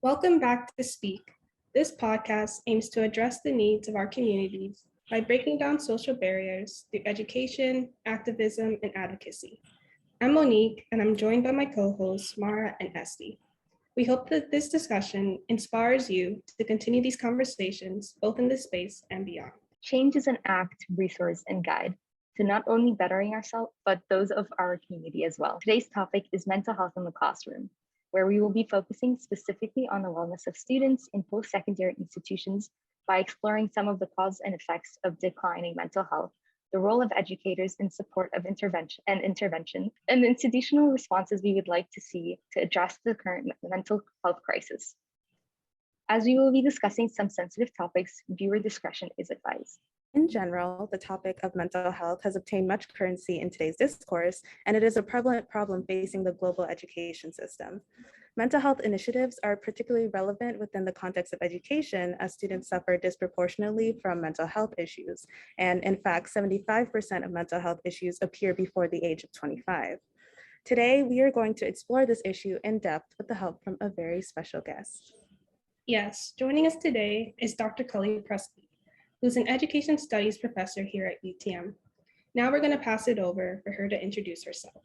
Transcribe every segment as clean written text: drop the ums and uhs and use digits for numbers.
Welcome back to Speak. This podcast aims to address the needs of our communities by breaking down social barriers through education, activism, and advocacy. I'm Monique, and I'm joined by my co-hosts, Mara and Esty. We hope that this discussion inspires you to continue these conversations, both in this space and beyond. Change is an act, resource, and guide to not only bettering ourselves, but those of our community as well. Today's topic is mental health in the classroom, where we will be focusing specifically on the wellness of students in post-secondary institutions by exploring some of the causes and effects of declining mental health, the role of educators in support of intervention, and the institutional responses we would like to see to address the current mental health crisis. As we will be discussing some sensitive topics, viewer discretion is advised. In general, the topic of mental health has obtained much currency in today's discourse, and it is a prevalent problem facing the global education system. Mental health initiatives are particularly relevant within the context of education, as students suffer disproportionately from mental health issues. And in fact, 75% of mental health issues appear before the age of 25. Today, we are going to explore this issue in depth with the help from a very special guest. Yes, joining us today is Dr. Prusky, who's an education studies professor here at UTM. Now we're going to pass it over for her to introduce herself.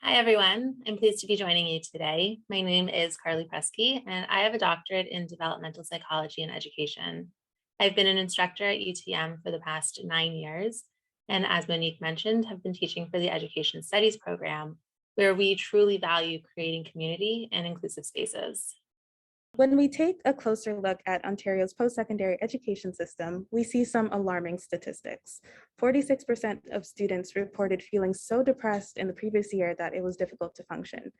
Hi, everyone. I'm pleased to be joining you today. My name is Carly Prusky, and I have a doctorate in developmental psychology and education. I've been an instructor at UTM for the past 9 years, and as Monique mentioned, have been teaching for the education studies program, where we truly value creating community and inclusive spaces. When we take a closer look at Ontario's post-secondary education system, we see some alarming statistics. 46% of students reported feeling so depressed in the previous year that it was difficult to function.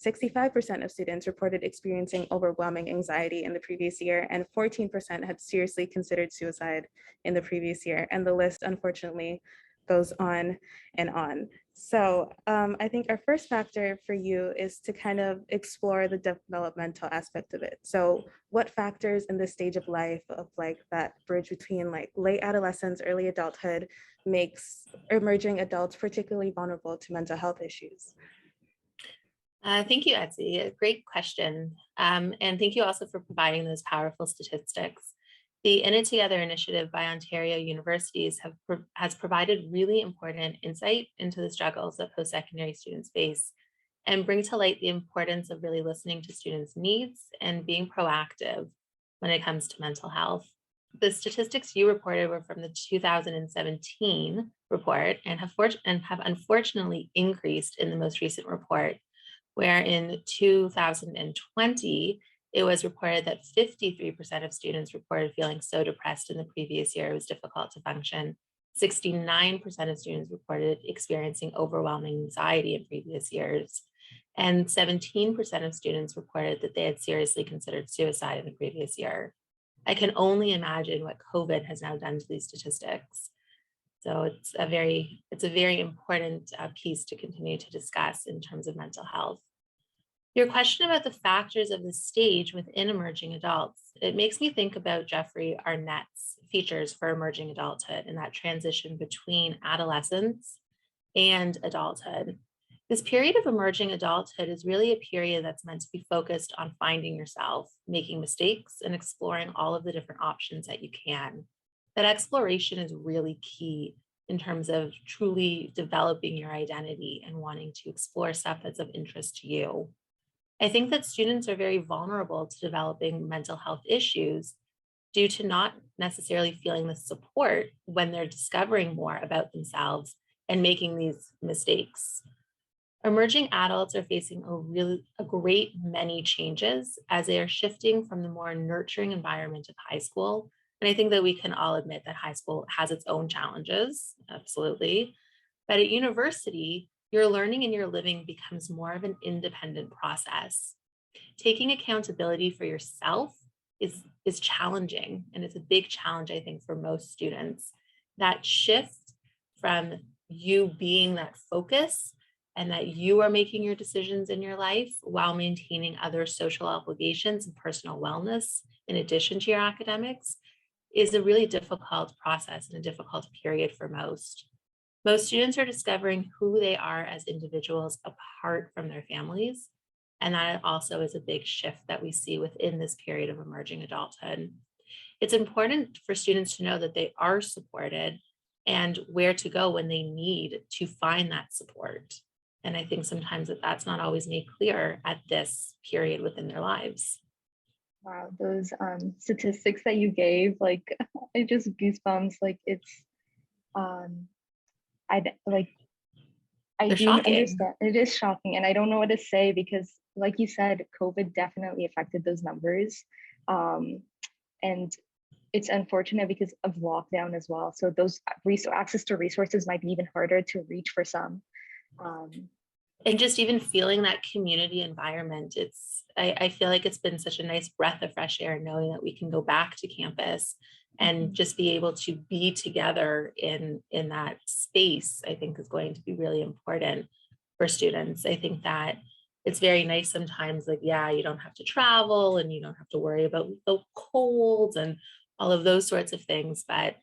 65% of students reported experiencing overwhelming anxiety in the previous year, and 14% had seriously considered suicide in the previous year. And the list, unfortunately, goes on and on. So I think our first factor for you is to kind of explore the developmental aspect of it. So what factors in this stage of life of like that bridge between like late adolescence, early adulthood makes emerging adults particularly vulnerable to mental health issues? Thank you, Etsy. A great question. And thank you also for providing those powerful statistics. The In It Together initiative by Ontario universities has provided really important insight into the struggles that post-secondary students face and bring to light the importance of really listening to students' needs and being proactive when it comes to mental health. The statistics you reported were from the 2017 report and have unfortunately increased in the most recent report, where in 2020, it was reported that 53% of students reported feeling so depressed in the previous year it was difficult to function. 69% of students reported experiencing overwhelming anxiety in previous years. And 17% of students reported that they had seriously considered suicide in the previous year. I can only imagine what COVID has now done to these statistics. So it's a very important piece to continue to discuss in terms of mental health. Your question about the factors of the stage within emerging adults, it makes me think about Jeffrey Arnett's features for emerging adulthood and that transition between adolescence and adulthood. This period of emerging adulthood is really a period that's meant to be focused on finding yourself, making mistakes, and exploring all of the different options that you can. That exploration is really key in terms of truly developing your identity and wanting to explore stuff that's of interest to you. I think that students are very vulnerable to developing mental health issues due to not necessarily feeling the support when they're discovering more about themselves and making these mistakes. Emerging adults are facing a great many changes as they are shifting from the more nurturing environment of high school. And I think that we can all admit that high school has its own challenges, absolutely. But at university, your learning and your living becomes more of an independent process. Taking accountability for yourself is challenging, and it's a big challenge, I think, for most students. That shift from you being that focus and that you are making your decisions in your life while maintaining other social obligations and personal wellness in addition to your academics is a really difficult process and a difficult period for most. Most students are discovering who they are as individuals apart from their families, And that also is a big shift that we see within this period of emerging adulthood. It's important for students to know that they are supported and where to go when they need to find that support. And I think sometimes that's not always made clear at this period within their lives. Wow, those statistics that you gave, like, it just goosebumps. Like, it's I They're do shocking. understand. It is shocking, and I don't know what to say because, like you said, COVID definitely affected those numbers, and it's unfortunate because of lockdown as well. So those access to resources might be even harder to reach for some. And just even feeling that community environment, I feel like it's been such a nice breath of fresh air knowing that we can go back to campus and just be able to be together in that space. I think is going to be really important for students. I think that it's very nice sometimes, like, yeah, you don't have to travel and you don't have to worry about the cold and all of those sorts of things. But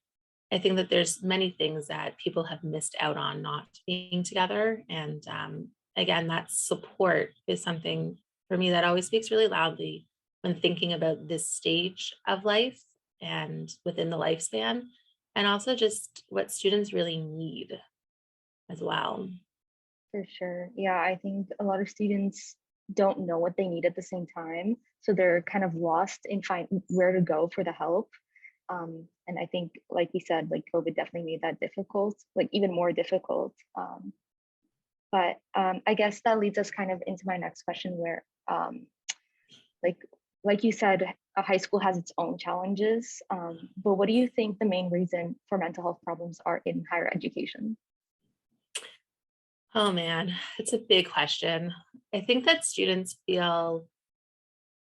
I think that there's many things that people have missed out on not being together. And again, that support is something for me that always speaks really loudly when thinking about this stage of life and within the lifespan, and also just what students really need as well. For sure. Yeah, I think a lot of students don't know what they need at the same time. So they're kind of lost in finding where to go for the help. And I think, like we said, like COVID definitely made that difficult, like even more difficult. But I guess that leads us kind of into my next question where, like you said, a high school has its own challenges. But what do you think the main reason for mental health problems are in higher education? Oh man, it's a big question. I think that students feel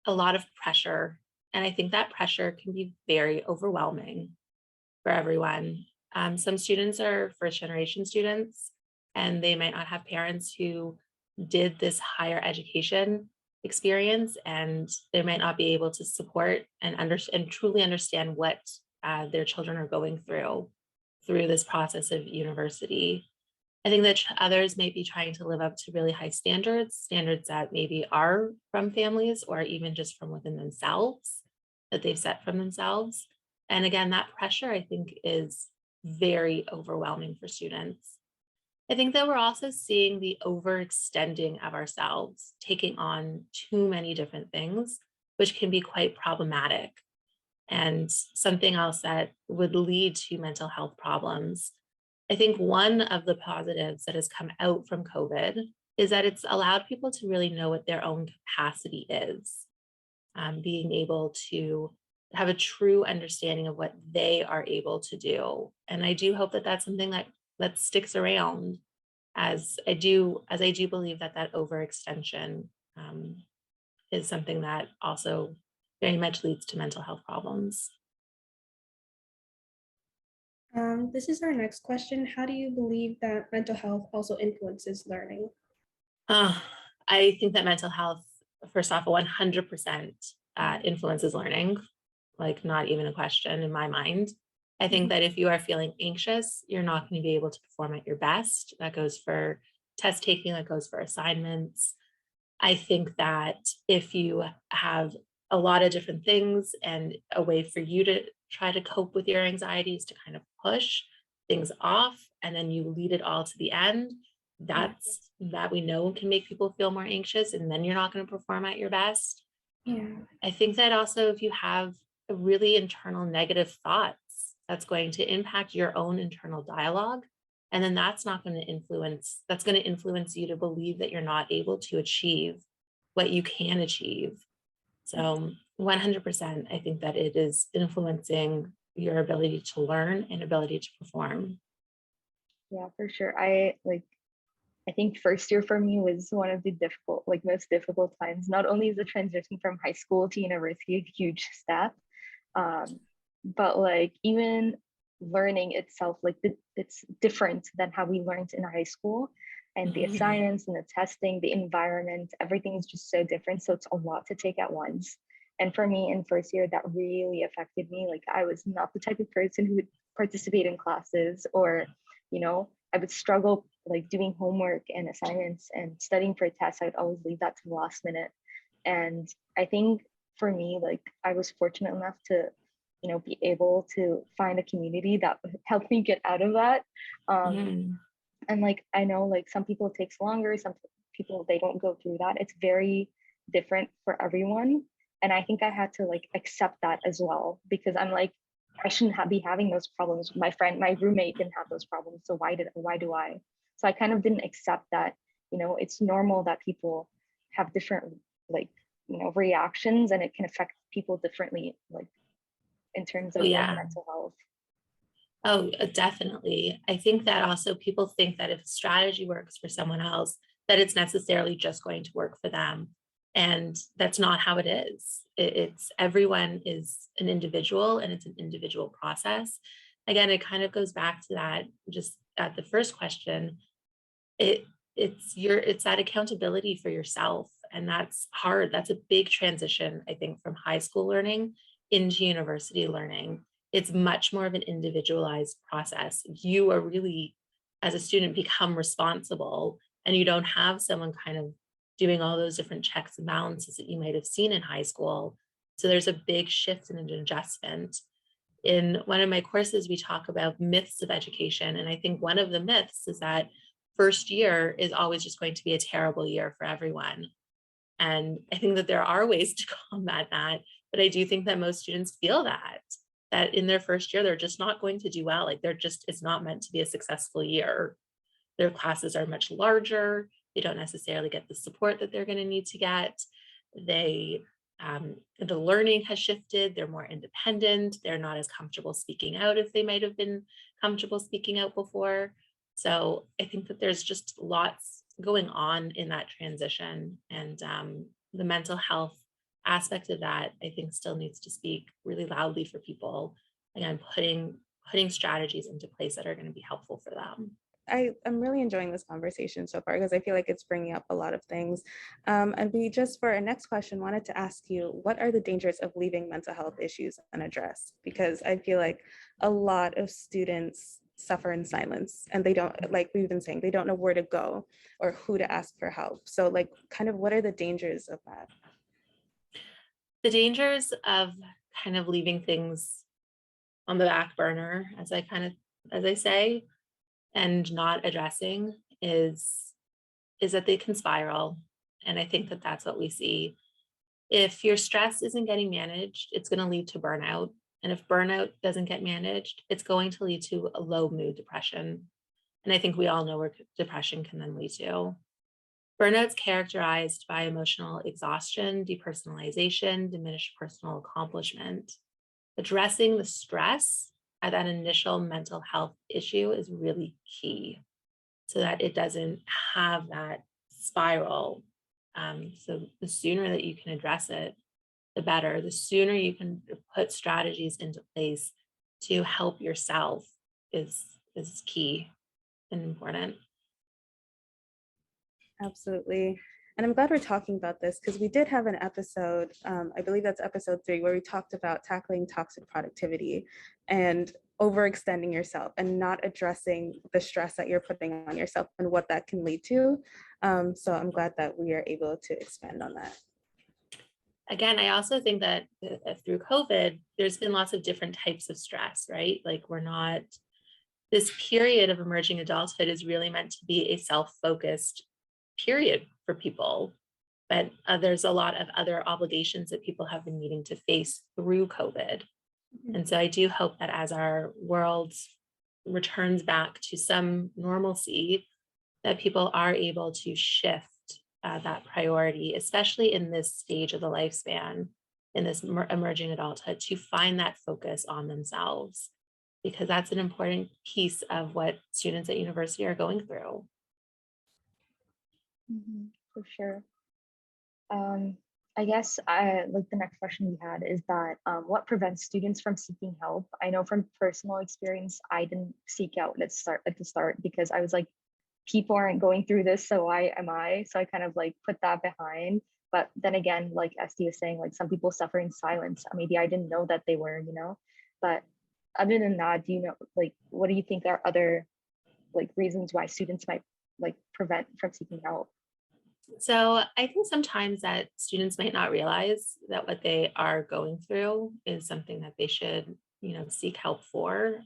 a lot of pressure, and I think that pressure can be very overwhelming for everyone. Some students are first generation students, and they might not have parents who did this higher education experience, and they might not be able to support and truly understand what their children are going through this process of university. I think that others may be trying to live up to really high standards that maybe are from families or even just from within themselves that they've set from themselves. And again, that pressure, I think, is very overwhelming for students. I think that we're also seeing the overextending of ourselves, taking on too many different things, which can be quite problematic. And something else that would lead to mental health problems. I think one of the positives that has come out from COVID is that it's allowed people to really know what their own capacity is, being able to have a true understanding of what they are able to do. And I do hope that that's something that sticks around, as I do believe that overextension is something that also very much leads to mental health problems. This is our next question. How do you believe that mental health also influences learning? I think that mental health, first off, 100% influences learning, like not even a question in my mind. I think that if you are feeling anxious, you're not going to be able to perform at your best. That goes for test taking, that goes for assignments. I think that if you have a lot of different things and a way for you to try to cope with your anxieties to kind of push things off and then you lead it all to the end, that we know can make people feel more anxious, and then you're not going to perform at your best. Yeah. I think that also if you have a really internal negative thoughts, that's going to impact your own internal dialogue. And then that's going to influence you to believe that you're not able to achieve what you can achieve. So 100%, I think that it is influencing your ability to learn and ability to perform. Yeah, for sure. I think first year for me was one of the most difficult times. Not only is the transition from high school to university a huge step, but like even learning itself, it's different than how we learned in high school, and the assignments and the testing, the environment, everything is just so different. So it's a lot to take at once. And for me in first year, that really affected me. Like I was not the type of person who would participate in classes or, I would struggle like doing homework and assignments and studying for tests. I'd always leave that to the last minute. And I think for me, like I was fortunate enough to, be able to find a community that helped me get out of that. And like, I know like some people it takes longer, some people, they don't go through that. It's very different for everyone. And I think I had to like accept that as well, because I'm like, I shouldn't be having those problems. My roommate didn't have those problems. So why do I? So I kind of didn't accept that, it's normal that people have different like, reactions, and it can affect people differently, like in terms of mental health. Oh, definitely. I think that also people think that if a strategy works for someone else, that it's necessarily just going to work for them. And that's not how it is. It's everyone is an individual, and it's an individual process. Again, it kind of goes back to that, just at the first question, it's that accountability for yourself. And that's hard. That's a big transition, I think, from high school learning into university learning. It's much more of an individualized process. You are really, as a student, become responsible, and you don't have someone kind of doing all those different checks and balances that you might have seen in high school. So there's a big shift and an adjustment. In one of my courses, we talk about myths of education. And I think one of the myths is that first year is always just going to be a terrible year for everyone. And I think that there are ways to combat that, but I do think that most students feel that in their first year, they're just not going to do well. Like it's not meant to be a successful year. Their classes are much larger. They don't necessarily get the support that they're going to need to get. The learning has shifted. They're more independent. They're not as comfortable speaking out if they might have been comfortable speaking out before. So I think that there's just lots going on in that transition, and the mental health aspect of that, I think, still needs to speak really loudly for people. Again, putting strategies into place that are going to be helpful for them. I'm really enjoying this conversation so far, because I feel like it's bringing up a lot of things. And we just, for our next question, wanted to ask you, what are the dangers of leaving mental health issues unaddressed? Because I feel like a lot of students suffer in silence, and they don't, like we've been saying, they don't know where to go or who to ask for help. So like, kind of what are the dangers of that? The dangers of kind of leaving things on the back burner, as I say, and not addressing is that they can spiral. And I think that that's what we see. If your stress isn't getting managed, it's going to lead to burnout. And if burnout doesn't get managed, it's going to lead to a low mood depression. And I think we all know where depression can then lead to. Burnout's characterized by emotional exhaustion, depersonalization, diminished personal accomplishment. Addressing the stress at that initial mental health issue is really key, so that it doesn't have that spiral. So the sooner that you can address it, the better. The sooner you can put strategies into place to help yourself is key and important. Absolutely. And I'm glad we're talking about this, because we did have an episode, I believe that's episode 3, where we talked about tackling toxic productivity and overextending yourself and not addressing the stress that you're putting on yourself and what that can lead to. So I'm glad that we are able to expand on that. Again, I also think that through COVID, there's been lots of different types of stress, right? Like this period of emerging adulthood is really meant to be a self-focused period for people, but there's a lot of other obligations that people have been needing to face through COVID. And so I do hope that as our world returns back to some normalcy, that people are able to shift that priority, especially in this stage of the lifespan, in this emerging adulthood, to find that focus on themselves, because that's an important piece of what students at university are going through. For sure. I guess like the next question we had is that what prevents students from seeking help? I know from personal experience, I didn't seek out at the start because I was like, people aren't going through this, so why am I? So I kind of like put that behind. But then again, like Esty is saying, like some people suffer in silence. Maybe I didn't know that they were, But other than that, do you know, like, what do you think are other like reasons why students might like prevent from seeking help? So I think sometimes that students might not realize that what they are going through is something that they should, seek help for.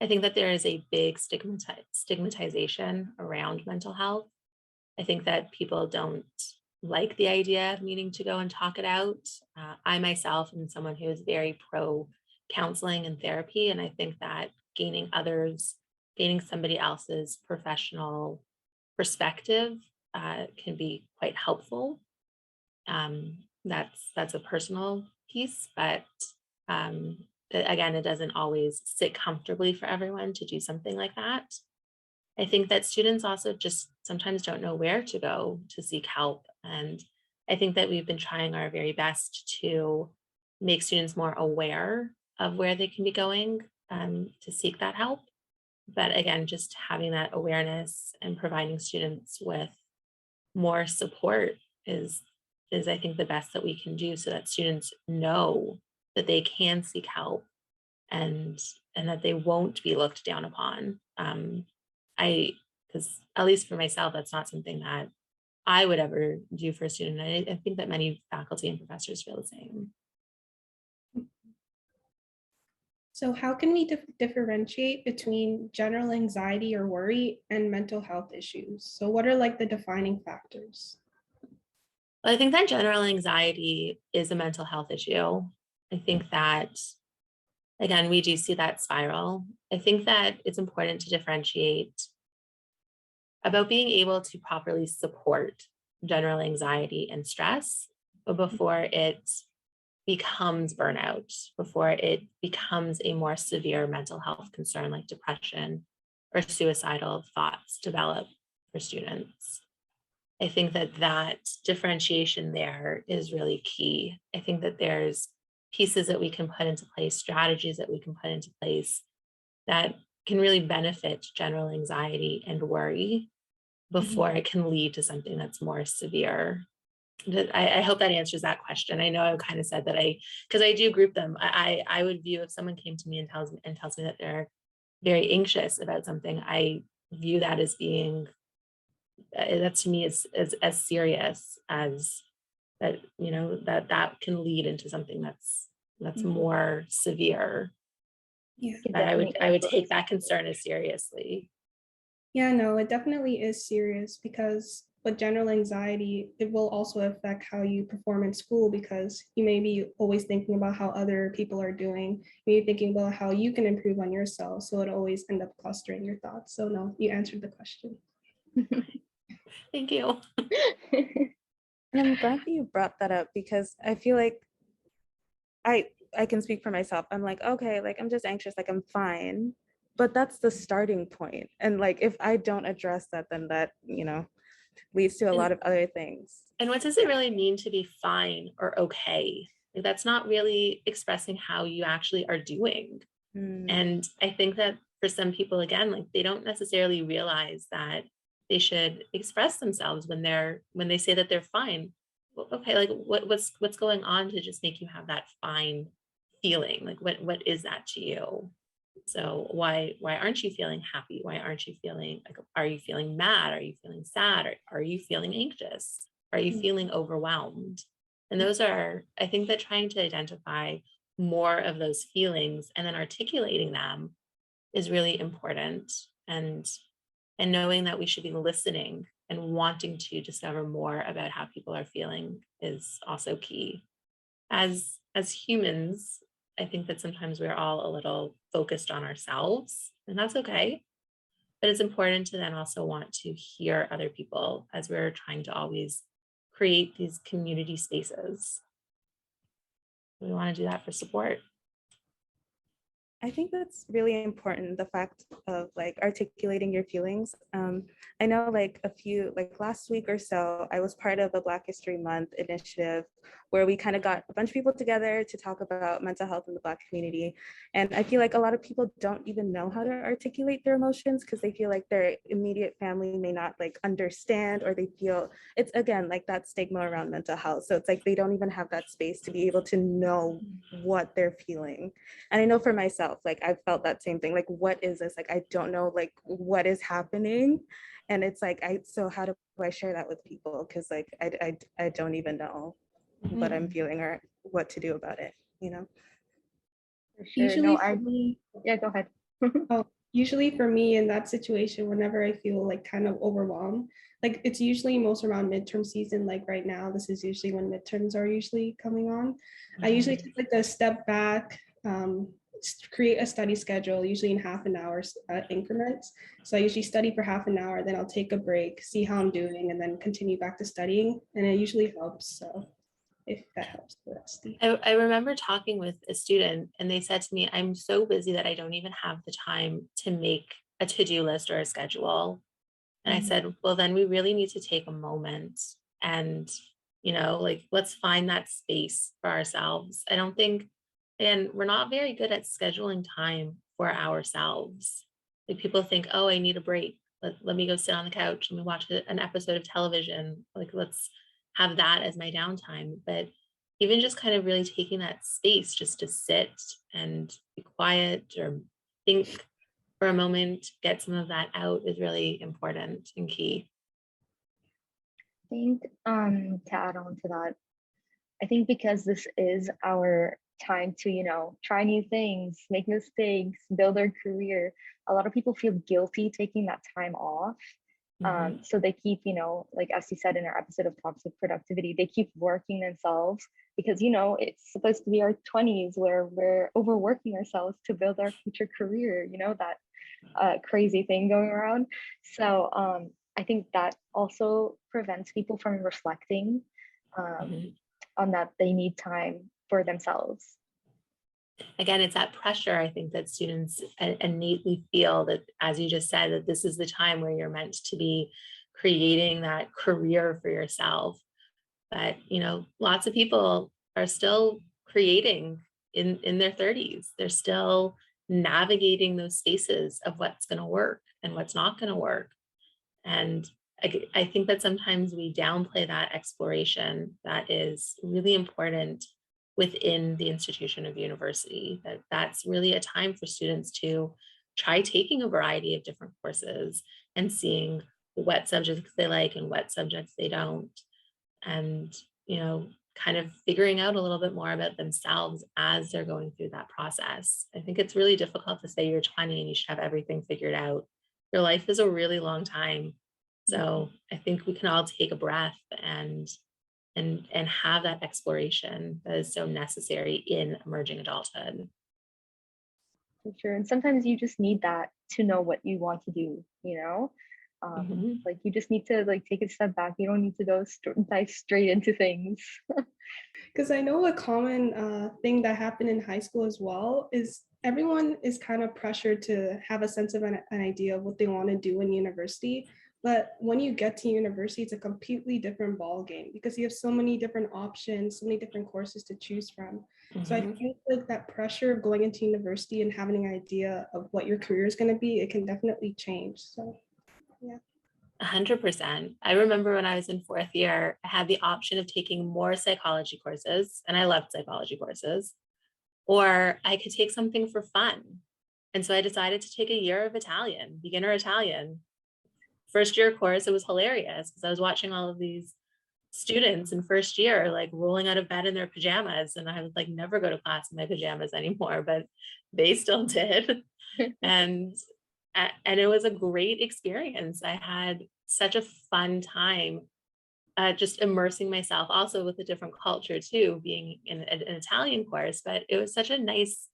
I think that there is a big stigmatization around mental health. I think that people don't like the idea of needing to go and talk it out. I myself am someone who is very pro counseling and therapy, and I think that gaining somebody else's professional perspective can be quite helpful. That's a personal piece, but again, it doesn't always sit comfortably for everyone to do something like that. I think that students also just sometimes don't know where to go to seek help. And I think that we've been trying our very best to make students more aware of where they can be going to seek that help. But again, just having that awareness and providing students with more support is I think the best that we can do, so that students know that they can seek help and that they won't be looked down upon. Because at least for myself, that's not something that I would ever do for a student. I think that many faculty and professors feel the same. So how can we differentiate between general anxiety or worry and mental health issues? So what are like the defining factors? Well, I think that general anxiety is a mental health issue. I think that, again, we do see that spiral. I think that it's important to differentiate about being able to properly support general anxiety and stress, but before it becomes burnout, before it becomes a more severe mental health concern like depression or suicidal thoughts develop for students. I think that differentiation there is really key. I think that there's pieces that we can put into place, strategies that we can put into place that can really benefit general anxiety and worry before it can lead to something that's more severe. I hope that answers that question. I know I kind of said that because I do group them. I would view if someone came to me and tells me that they're very anxious about something, I view that as being that to me is as serious as that, that can lead into something that's more severe. Yeah. That I would take that concern as seriously. Yeah, no, it definitely is serious because with general anxiety, it will also affect how you perform in school because you may be always thinking about how other people are doing. Maybe thinking about how you can improve on yourself. So it always end up clustering your thoughts. So no, you answered the question. Thank you. And I'm glad that you brought that up because I feel like I can speak for myself. I'm like, okay, like I'm just anxious, like I'm fine. But that's the starting point. And like if I don't address that, then that, leads to a lot of other things. And what does it really mean to be fine or okay? Like, that's not really expressing how you actually are doing. And I think that for some people, again, like they don't necessarily realize that they should express themselves when they say that they're fine. Well, okay, like what's going on to just make you have that fine feeling? Like what is that to you? So why aren't you feeling happy? Why aren't you feeling like, are you feeling mad? Are you feeling sad? Are you feeling anxious? Are you feeling overwhelmed? And those are, I think that trying to identify more of those feelings and then articulating them is really important. And knowing that we should be listening and wanting to discover more about how people are feeling is also key. As humans, I think that sometimes we're all a little focused on ourselves, and that's okay. But it's important to then also want to hear other people as we're trying to always create these community spaces. We want to do that for support. I think that's really important, the fact of like articulating your feelings. I know like last week or so, I was part of a Black History Month initiative where we kind of got a bunch of people together to talk about mental health in the Black community. And I feel like a lot of people don't even know how to articulate their emotions because they feel like their immediate family may not like understand, or they feel it's, again, like that stigma around mental health. So it's like they don't even have that space to be able to know what they're feeling. And I know for myself, like I've felt that same thing, like what is this? Like I don't know like what is happening. And it's like, so how do I share that with people? Because like I don't even know what I'm feeling or what to do about it, you know? For sure. Usually No, for me, yeah, go ahead. usually for me in that situation, whenever I feel like kind of overwhelmed, like it's usually most around midterm season, like right now, this is usually when midterms are usually coming on. I usually take like a step back, create a study schedule, usually in half an hour increments. So I usually study for half an hour, then I'll take a break, see how I'm doing, and then continue back to studying. And it usually helps. So if that helps the rest. I remember talking with a student and they said to me, I'm so busy that I don't even have the time to make a to-do list or a schedule. And I said, well, then we really need to take a moment and, like, let's find that space for ourselves. I don't think, and we're not very good at scheduling time for ourselves. Like people think, oh, I need a break. Let me go sit on the couch. Let me watch an episode of television. Like, let's have that as my downtime. But even just kind of really taking that space just to sit and be quiet or think for a moment, get some of that out is really important and key. I think to add on to that, I think because this is our time to, try new things, make mistakes, build our career, a lot of people feel guilty taking that time off. So they keep, like as you said in our episode of toxic productivity, they keep working themselves because, it's supposed to be our 20s where we're overworking ourselves to build our future career, that crazy thing going around. So I think that also prevents people from reflecting on that they need time for themselves. Again, it's that pressure, I think, that students innately feel that, as you just said, that this is the time where you're meant to be creating that career for yourself. But, lots of people are still creating in their 30s. They're still navigating those spaces of what's going to work and what's not going to work. And I think that sometimes we downplay that exploration that is really important within the institution of university, that's really a time for students to try taking a variety of different courses and seeing what subjects they like and what subjects they don't. And, kind of figuring out a little bit more about themselves as they're going through that process. I think it's really difficult to say you're 20 and you should have everything figured out. Your life is a really long time. So I think we can all take a breath and have that exploration that is so necessary in emerging adulthood. For sure. And sometimes you just need that to know what you want to do, like you just need to like take a step back. You don't need to go dive straight into things. Because I know a common thing that happened in high school as well is everyone is kind of pressured to have a sense of an idea of what they want to do in university. But when you get to university, it's a completely different ball game because you have so many different options, so many different courses to choose from. So I think like that pressure of going into university and having an idea of what your career is going to be, it can definitely change. So, yeah. 100%. I remember when I was in fourth year, I had the option of taking more psychology courses, and I loved psychology courses, or I could take something for fun. And so I decided to take a year of Italian, beginner Italian. First year course, it was hilarious because I was watching all of these students in first year like rolling out of bed in their pajamas, and I would like never go to class in my pajamas anymore, but they still did. and it was a great experience. I had such a fun time just immersing myself also with a different culture too, being in an Italian course, but it was such a nice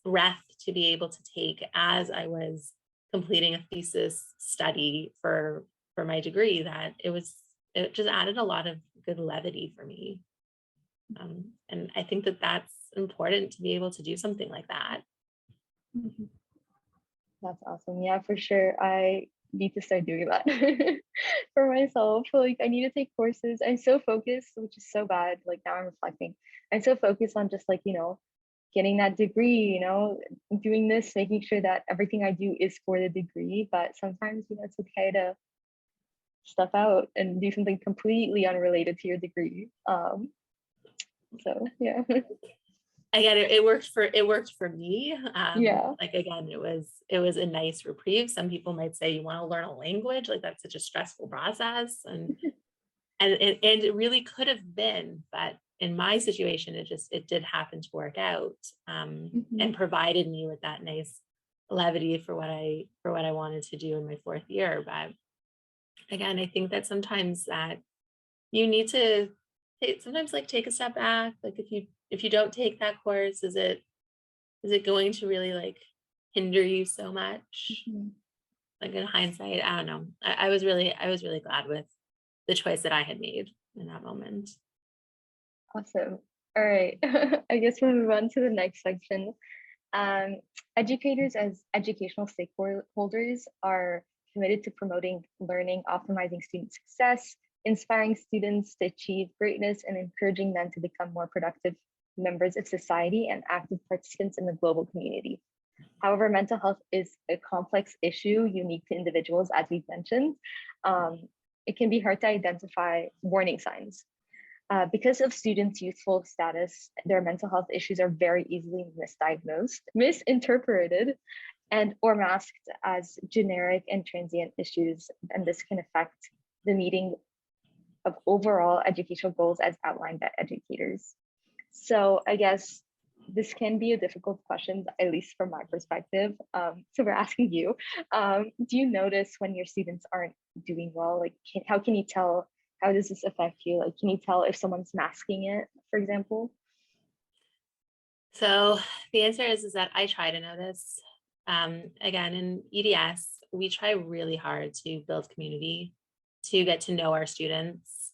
breath to be able to take as I was completing a thesis study for my degree, that it just added a lot of good levity for me. And I think that that's important to be able to do something like that. That's awesome. Yeah, for sure. I need to start doing that for myself. Like I need to take courses. I'm so focused, which is so bad. Like now I'm reflecting. I'm so focused on just like, getting that degree, doing this, making sure that everything I do is for the degree. But sometimes, it's okay to step out and do something completely unrelated to your degree. So yeah. Again, it worked for me. Yeah. Like again, it was a nice reprieve. Some people might say you want to learn a language, like that's such a stressful process, and it really could have been, but in my situation, it did happen to work out, and provided me with that nice levity for what I wanted to do in my 4th year. But again, I think that sometimes that you need to sometimes like take a step back. Like if you don't take that course, is it going to really like hinder you so much? Like in hindsight, I don't know. I was really glad with the choice that I had made in that moment. Awesome. All right. I guess we'll move on to the next section. Educators as educational stakeholders are committed to promoting learning, optimizing student success, inspiring students to achieve greatness, and encouraging them to become more productive members of society and active participants in the global community. However, mental health is a complex issue unique to individuals, as we've mentioned. It can be hard to identify warning signs. Because of students' youthful status, their mental health issues are very easily misdiagnosed, misinterpreted, and or masked as generic and transient issues, and this can affect the meeting of overall educational goals as outlined by educators. So I guess this can be a difficult question, at least from my perspective. So we're asking you, do you notice when your students aren't doing well? Like, how can you tell? How does this affect you? Like, can you tell if someone's masking it, for example? So the answer is that I try to notice. Again, in EDS, we try really hard to build community, to get to know our students.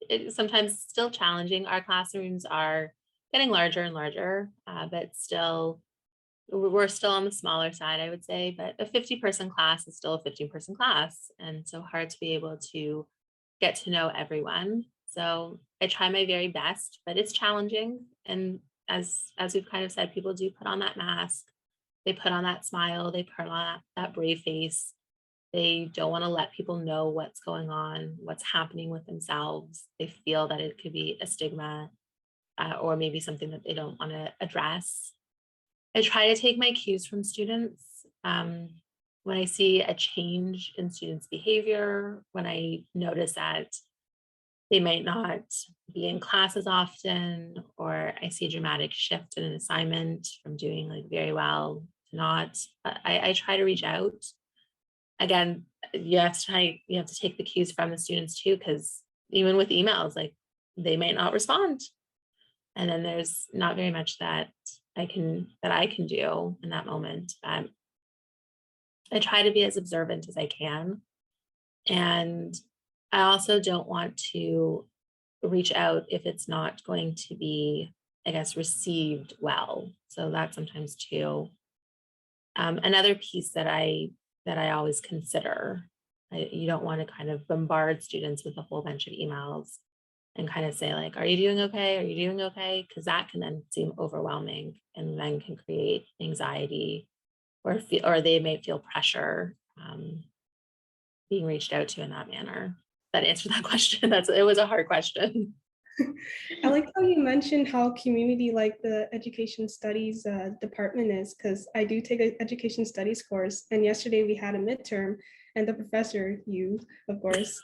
It's sometimes still challenging. Our classrooms are getting larger and larger, but still, we're still on the smaller side, I would say. But a 50-person class is still a 50-person class, and so hard to be able to get to know everyone. So I try my very best, but it's challenging. And as we've kind of said, people do put on that mask. They put on that smile. They put on that brave face. They don't want to let people know what's going on, what's happening with themselves. They feel that it could be a stigma, or maybe something that they don't want to address. I try to take my cues from students. When I see a change in students' behavior, when I notice that they might not be in class as often, or I see a dramatic shift in an assignment from doing like very well to not, I try to reach out. Again, you have to take the cues from the students too, because even with emails, like they might not respond. And then there's not very much that I can do in that moment. I try to be as observant as I can. And I also don't want to reach out if it's not going to be, I guess, received well. So that sometimes too. Another piece that I always consider, you don't want to kind of bombard students with a whole bunch of emails and kind of say like, are you doing okay? Are you doing okay? Because that can then seem overwhelming and then can create anxiety, or they may feel pressure being reached out to in that manner. That answered that question. It was a hard question. I like how you mentioned how community like the education studies department is, because I do take an education studies course, and yesterday we had a midterm, and the professor, you, of course,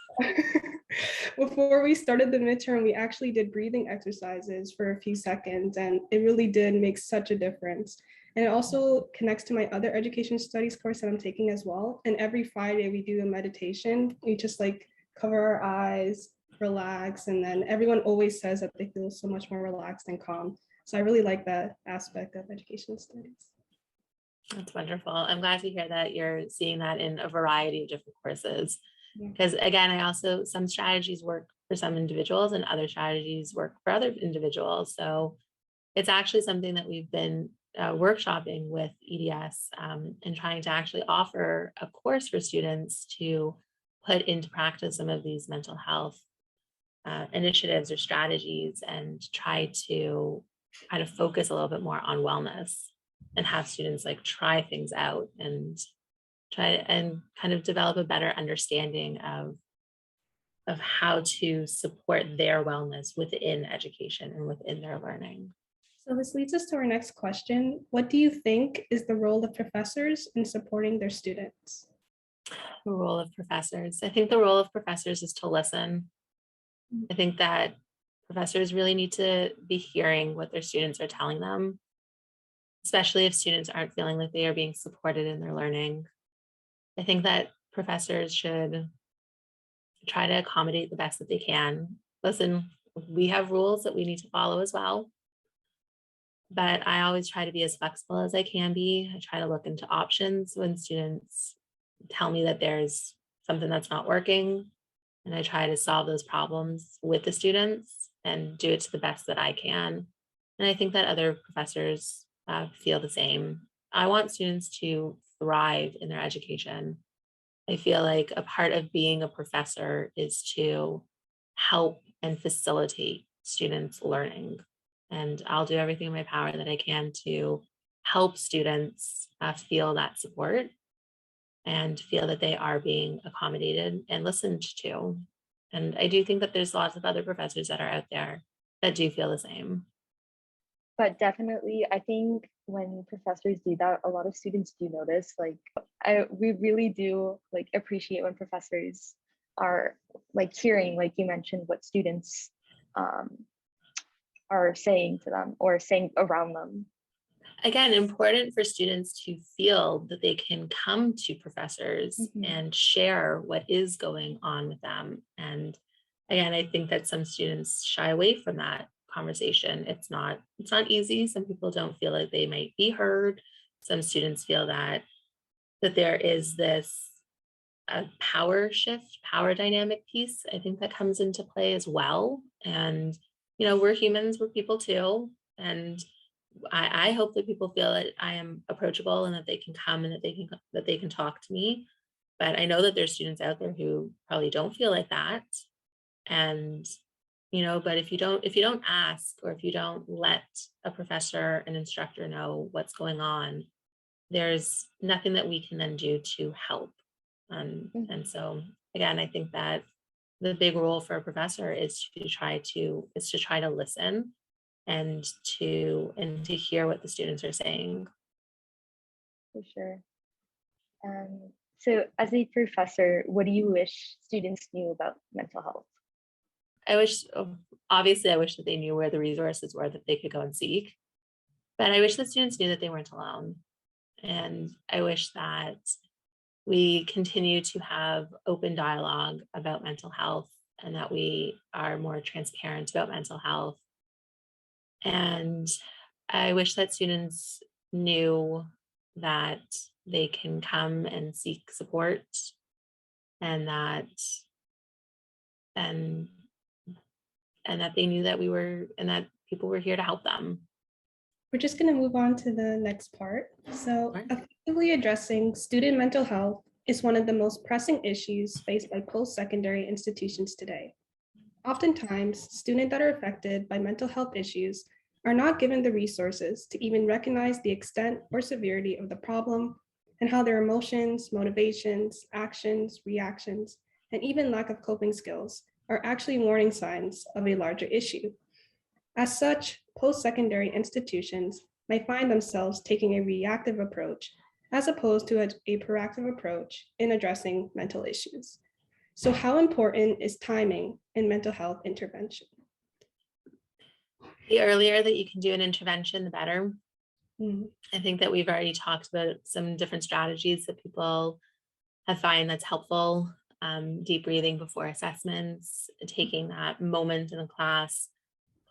before we started the midterm, we actually did breathing exercises for a few seconds, and it really did make such a difference. And it also connects to my other education studies course that I'm taking as well. And every Friday we do a meditation. We just like cover our eyes, relax, and then everyone always says that they feel so much more relaxed and calm. So I really like that aspect of education studies. That's wonderful. I'm glad to hear that you're seeing that in a variety of different courses. Because again, some strategies work for some individuals and other strategies work for other individuals. So it's actually something that we've been workshopping with EDS and trying to actually offer a course for students to put into practice some of these mental health initiatives or strategies, and try to kind of focus a little bit more on wellness and have students like try things out and try and kind of develop a better understanding of how to support their wellness within education and within their learning. So this leads us to our next question. What do you think is the role of professors in supporting their students? The role of professors. I think the role of professors is to listen. I think that professors really need to be hearing what their students are telling them, especially if students aren't feeling like they are being supported in their learning. I think that professors should try to accommodate the best that they can. Listen, we have rules that we need to follow as well, but I always try to be as flexible as I can be. I try to look into options when students tell me that there's something that's not working, and I try to solve those problems with the students and do it to the best that I can. And I think that other professors feel the same. I want students to thrive in their education. I feel like a part of being a professor is to help and facilitate students' learning. And I'll do everything in my power that I can to help students feel that support and feel that they are being accommodated and listened to. And I do think that there's lots of other professors that are out there that do feel the same. But definitely, I think when professors do that, a lot of students do notice. Like, we really do like appreciate when professors are like hearing, like you mentioned, what students are saying to them or saying around them. Again, important for students to feel that they can come to professors and share what is going on with them. And again, I think that some students shy away from that conversation. It's not easy. Some people don't feel like they might be heard. Some students feel that there is this power shift, power dynamic piece. I think that comes into play as well. And we're humans, we're people too. And I hope that people feel that I am approachable and that they can come and that they can talk to me. But I know that there's students out there who probably don't feel like that. And but if you don't ask, or if you don't let a professor, an instructor know what's going on, there's nothing that we can then do to help. And so again, I think that the big role for a professor is to try to listen and to hear what the students are saying. For sure. So as a professor, what do you wish students knew about mental health? Obviously, I wish that they knew where the resources were that they could go and seek. But I wish that students knew that they weren't alone. And I wish that we continue to have open dialogue about mental health, and that we are more transparent about mental health. And I wish that students knew that they can come and seek support, and that they knew that that people were here to help them. We're just going to move on to the next part. So effectively addressing student mental health is one of the most pressing issues faced by post-secondary institutions today. Oftentimes, students that are affected by mental health issues are not given the resources to even recognize the extent or severity of the problem, and how their emotions, motivations, actions, reactions, and even lack of coping skills are actually warning signs of a larger issue. As such, post-secondary institutions may find themselves taking a reactive approach as opposed to a proactive approach in addressing mental issues. So how important is timing in mental health intervention? The earlier that you can do an intervention, the better. I think that we've already talked about some different strategies that people have found that's helpful. Deep breathing before assessments, taking that moment in a class,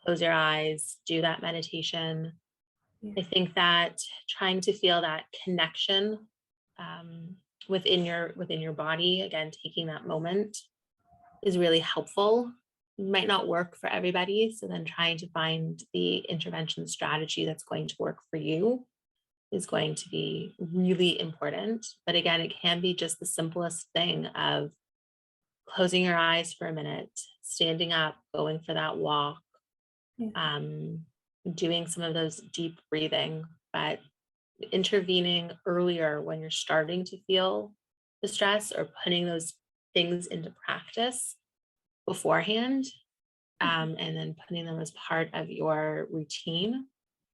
close your eyes, do that meditation. I think that trying to feel that connection within your body, again, taking that moment is really helpful. It might not work for everybody, so then trying to find the intervention strategy that's going to work for you is going to be really important. But again, it can be just the simplest thing of closing your eyes for a minute, standing up, going for that walk, doing some of those deep breathing, but intervening earlier when you're starting to feel the stress, or putting those things into practice beforehand, and then putting them as part of your routine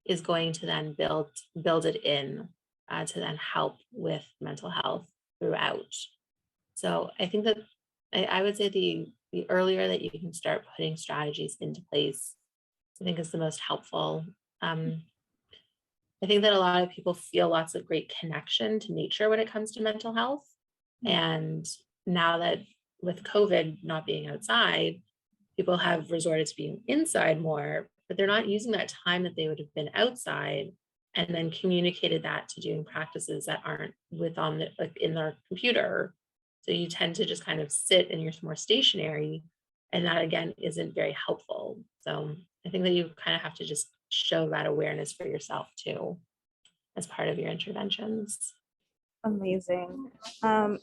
is going to then build it in to then help with mental health throughout. So I think that I would say the earlier that you can start putting strategies into place, I think is the most helpful. I think that a lot of people feel lots of great connection to nature when it comes to mental health. And now that with COVID not being outside, people have resorted to being inside more, but they're not using that time that they would have been outside and then communicated that to doing practices that aren't in their computer. So you tend to just kind of sit and you're more stationary, and that again isn't very helpful. So I think that you kind of have to just show that awareness for yourself too, as part of your interventions. Amazing.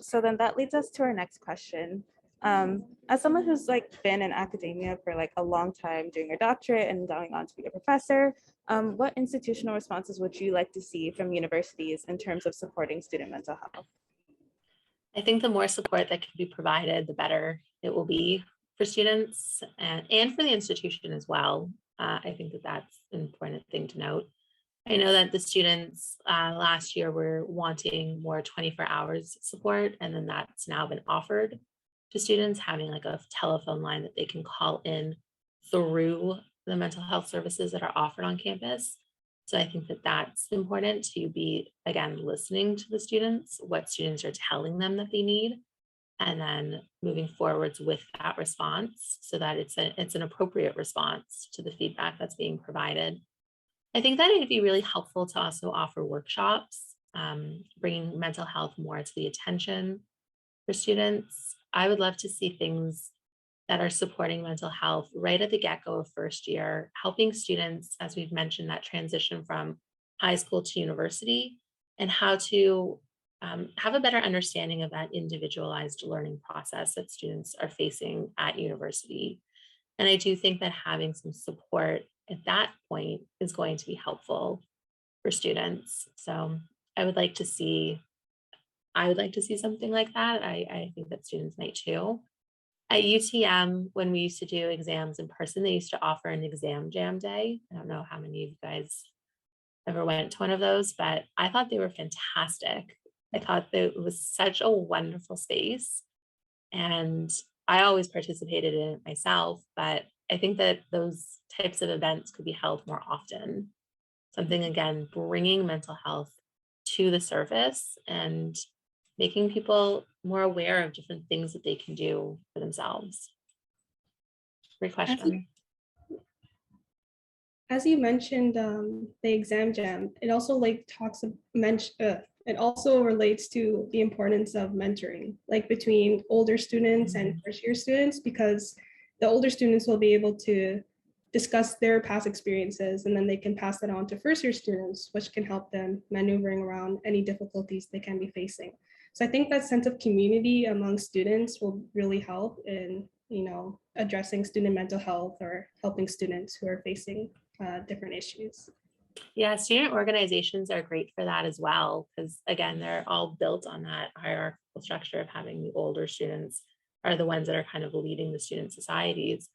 So then that leads us to our next question. As someone who's been in academia for a long time, doing your doctorate and going on to be a professor, what institutional responses would you like to see from universities in terms of supporting student mental health? I think the more support that can be provided, the better it will be for students and for the institution as well. I think that that's an important thing to note. I know that the students last year were wanting more 24 hours support, and then that's now been offered to students, having a telephone line that they can call in through the mental health services that are offered on campus. So I think that that's important, to be, again, listening to the students, what students are telling them that they need, and then moving forwards with that response so that it's an appropriate response to the feedback that's being provided. I think that it'd be really helpful to also offer workshops, bringing mental health more to the attention for students. I would love to see things that are supporting mental health right at the get-go of first year, helping students, as we've mentioned, that transition from high school to university, and how to have a better understanding of that individualized learning process that students are facing at university. And I do think that having some support at that point is going to be helpful for students. So I would like to see something like that. I think that students might too. At UTM, when we used to do exams in person, they used to offer an exam jam day. I don't know how many of you guys ever went to one of those, but I thought they were fantastic. I thought that it was such a wonderful space, and I always participated in it myself, but I think that those types of events could be held more often. Something, again, bringing mental health to the surface and making people more aware of different things that they can do for themselves. Great question. As you mentioned, the exam jam, it also it also relates to the importance of mentoring, between older students and first year students, because the older students will be able to discuss their past experiences, and then they can pass that on to first year students, which can help them maneuvering around any difficulties they can be facing. So I think that sense of community among students will really help in, addressing student mental health or helping students who are facing different issues. Yeah, student organizations are great for that as well, because again, they're all built on that hierarchical structure of having the older students are the ones that are kind of leading the student societies.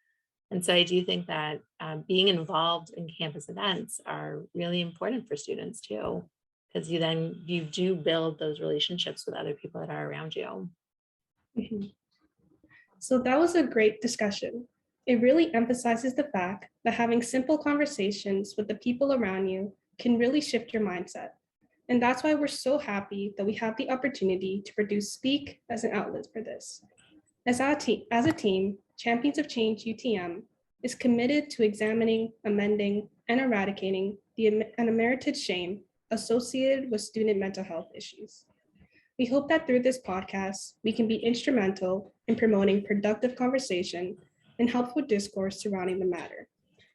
And so I do think that being involved in campus events are really important for students too, because you do build those relationships with other people that are around you. Mm-hmm. So that was a great discussion. It really emphasizes the fact that having simple conversations with the people around you can really shift your mindset. And that's why we're so happy that we have the opportunity to produce Speak as an outlet for this. As a team, Champions of Change UTM is committed to examining, amending, and eradicating an unmerited shame associated with student mental health issues. We hope that through this podcast, we can be instrumental in promoting productive conversation and helpful discourse surrounding the matter.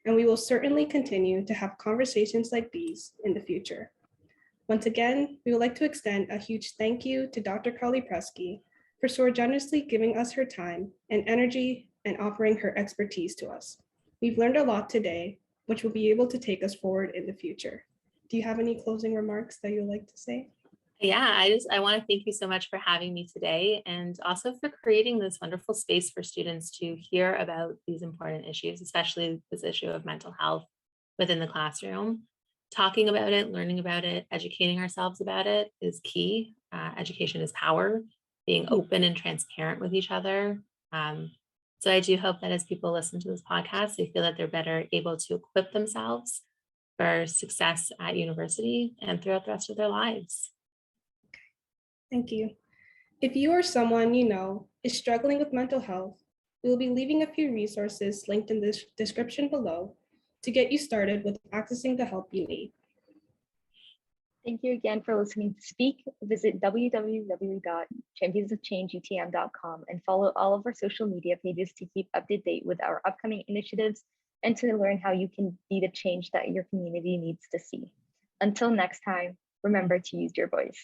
And we will certainly continue to have conversations like these in the future. Once again, we would like to extend a huge thank you to Dr. Carly Prusky for so generously giving us her time and energy and offering her expertise to us. We've learned a lot today, which will be able to take us forward in the future. Do you have any closing remarks that you'd like to say? Yeah, I want to thank you so much for having me today and also for creating this wonderful space for students to hear about these important issues, especially this issue of mental health within the classroom. Talking about it, learning about it, educating ourselves about it is key. Education is power, being open and transparent with each other. So I do hope that as people listen to this podcast, they feel that they're better able to equip themselves for success at university and throughout the rest of their lives. Thank you. If you or someone you know is struggling with mental health, we will be leaving a few resources linked in the description below to get you started with accessing the help you need. Thank you again for listening to Speak. Visit www.championsofchangeutm.com and follow all of our social media pages to keep up to date with our upcoming initiatives and to learn how you can be the change that your community needs to see. Until next time, remember to use your voice.